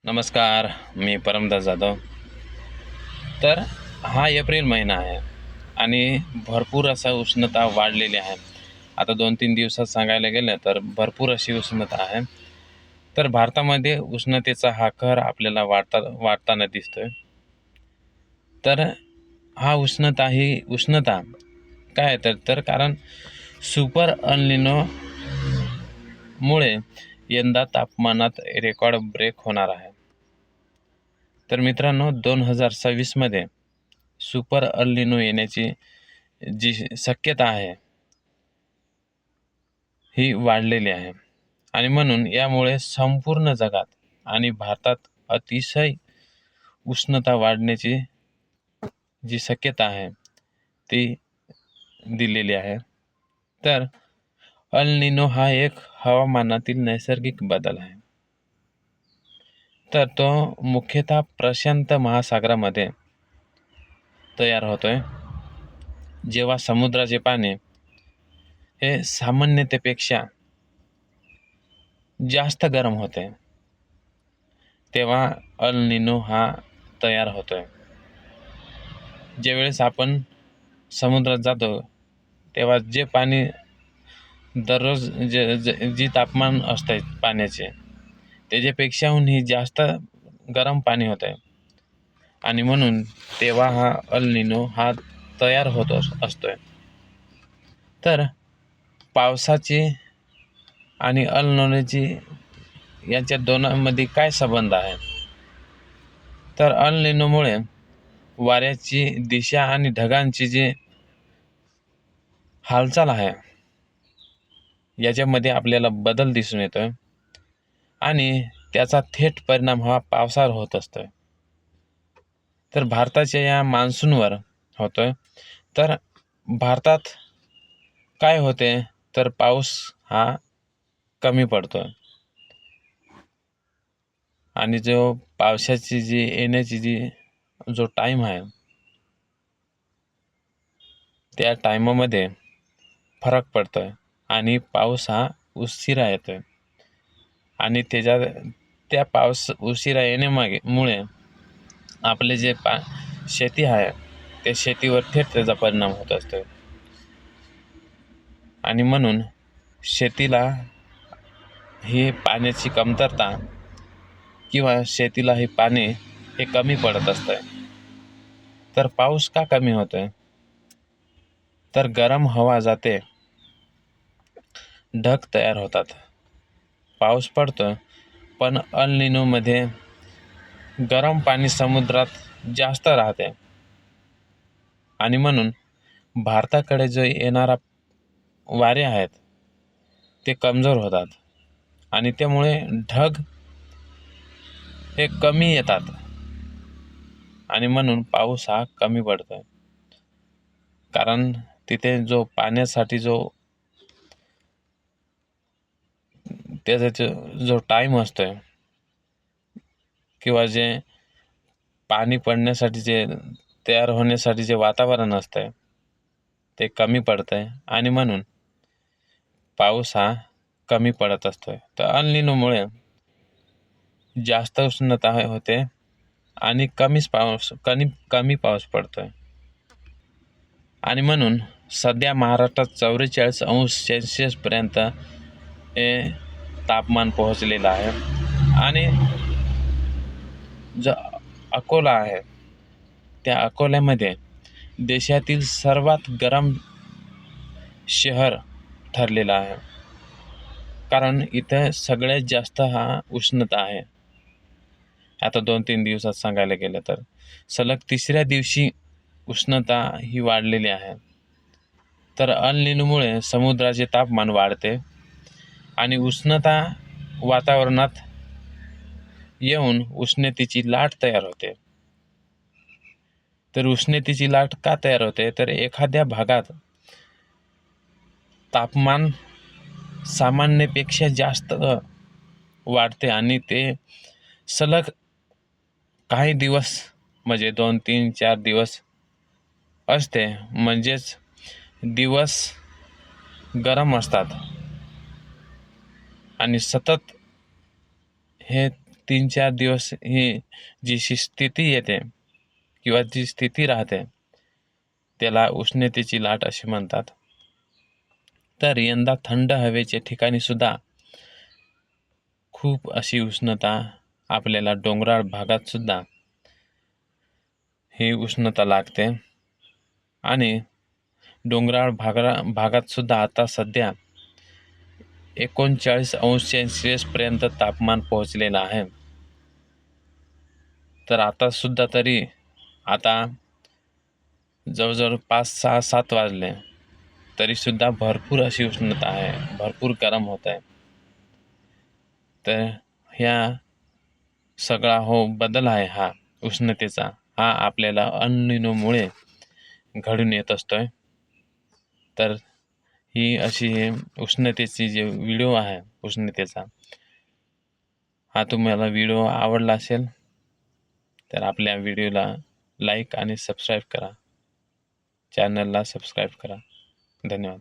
नमस्कार. मी परमदास जाधव. तर हा एप्रिल महिना आहे आणि भरपूर असा उष्णता वाढलेली आहे. आता 2-3 दिवसात सांगायला गेलं तर भरपूर अशी उष्णता आहे. तर भारतामध्ये उष्णतेचा हा कहर आपल्याला वाढताना दिसतोय. तर हा उष्णता काय आहे तर कारण सुपर मुळे यंदा तापमानात रेकॉर्ड ब्रेक होणार आहे. तर मित्रांनो, 2026 मध्ये सुपर अल्निनो येण्याची जी शक्यता आहे ही वाढलेली आहे आणि म्हणून यामुळे संपूर्ण जगात आणि भारतात अतिशय उष्णता वाढण्याची जी शक्यता आहे ती दिलेली आहे. तर अल निनो हा एक हवामानातील नैसर्गिक बदल आहे. तर तो मुख्यतः प्रशांत महासागरामध्ये तयार होतोय, जेव्हा समुद्राचे पाणी हे सामान्यतेपेक्षा जास्त गरम होते, तेव्हा अल निनो हा तयार होतोय. ज्यावेळेस आपण समुद्रात जातो तेव्हा जे पाणी दररोज जी तापमान असते पाण्याचे त्याच्यापेक्षाहूनही जास्त गरम पाणी होत आहे आणि म्हणून तेव्हा हा अल निनो हा तयार होत असतोय. तर पावसाची आणि अल निनोची यांच्या दोनांमध्ये काय संबंध आहे? तर अल निनोमुळे वाऱ्याची दिशा आणि ढगांची जी हालचाल आहे याच्यामध्ये आपल्याला बदल दिसून येतोय आणि त्याचा थेट परिणाम हा पावसावर होत असतोय. तर भारताच्या या मान्सूनवर होतोय. तर भारतात काय होते तर पाऊस हा कमी पडतोय आणि जो पावसाची जी येण्याची जो टाईम आहे त्या टाईमामध्ये फरक पडतोय आणि पाऊस हा उशिरा येतोय आणि त्या पाऊस उशिरा मुळे आपले जे शेती आहे त्या शेतीवर थेट त्याचा परिणाम होत असतो आणि म्हणून शेतीला ही पाण्याची कमतरता किंवा शेतीला हे पाणी हे कमी पडत असतंय. तर पाऊस का कमी होतोय? तर गरम हवा जाते, ढग तयार होतात, पाऊस पडतोय, पण अल निनोमध्ये गरम पाणी समुद्रात जास्त राहते आणि म्हणून भारताकडे जो येणारा वारे आहेत ते कमजोर होतात आणि त्यामुळे ढग हे कमी येतात आणि म्हणून पाऊस हा कमी पडतोय. कारण तिथे जो पाण्यासाठी त्याचा जो टाईम असतोय किंवा जे पाणी पडण्यासाठी जे तयार होण्यासाठी जे वातावरण असतंय ते कमी पडतंय आणि म्हणून पाऊस हा कमी पडत असतोय. तर अल निनोमुळे जास्त उष्णता होते आणि कमी पाऊस पडतोय आणि म्हणून सध्या महाराष्ट्रात 44°C हे तापमान पोहोचलेलं आहे आणि जो अकोला आहे त्या अकोल्यामध्ये देशातील सर्वात गरम शहर ठरलेलं आहे. कारण इथं सगळ्यात जास्त हा उष्णता आहे. आता 2-3 दिवसात सांगायला गेलं तर सलग तिसऱ्या दिवशी उष्णता ही वाढलेली आहे. तर अल निनोमुळे समुद्राचे तापमान वाढते आणि उष्णता वातावरणात येऊन उष्णतेची लाट तयार होते. तर उष्णतेची लाट का तयार होते? तर एखाद्या भागात तापमान सामान्यपेक्षा जास्त वाढते आणि ते सलग काही दिवस म्हणजे 2-3-4 दिवस असते, म्हणजेच दिवस गरम असतात आणि सतत हे 3-4 दिवस ही जी स्थिती येते किंवा जी स्थिती राहते त्याला उष्णतेची लाट असे म्हणतात. तर यंदा थंड हवेच्या ठिकाणी सुद्धा खूप अशी उष्णता आपल्याला डोंगराळ भागात सुद्धा ही उष्णता लागते आणि डोंगराळ भागात सुद्धा आता सध्या 39 अंश सेल्सिअसपर्यंत तापमान पोहोचलेलं आहे. तर आता सुद्धा आता जवळजवळ 5, 6, 7 वाजले तरीसुद्धा भरपूर अशी उष्णता आहे, भरपूर गरम होत आहे. तर ह्या सगळा बदल आहे हा उष्णतेचा, हा आपल्याला अनिलोमुळे घडून येत असतोय. तर ही अशी उष्णतेची जे व्हिडिओ आहे उष्णतेचा, हा तुम्हाला व्हिडिओ आवडला असेल तर आपल्या व्हिडिओला लाईक आणि सबस्क्राईब करा, चॅनलला सबस्क्राईब करा. धन्यवाद.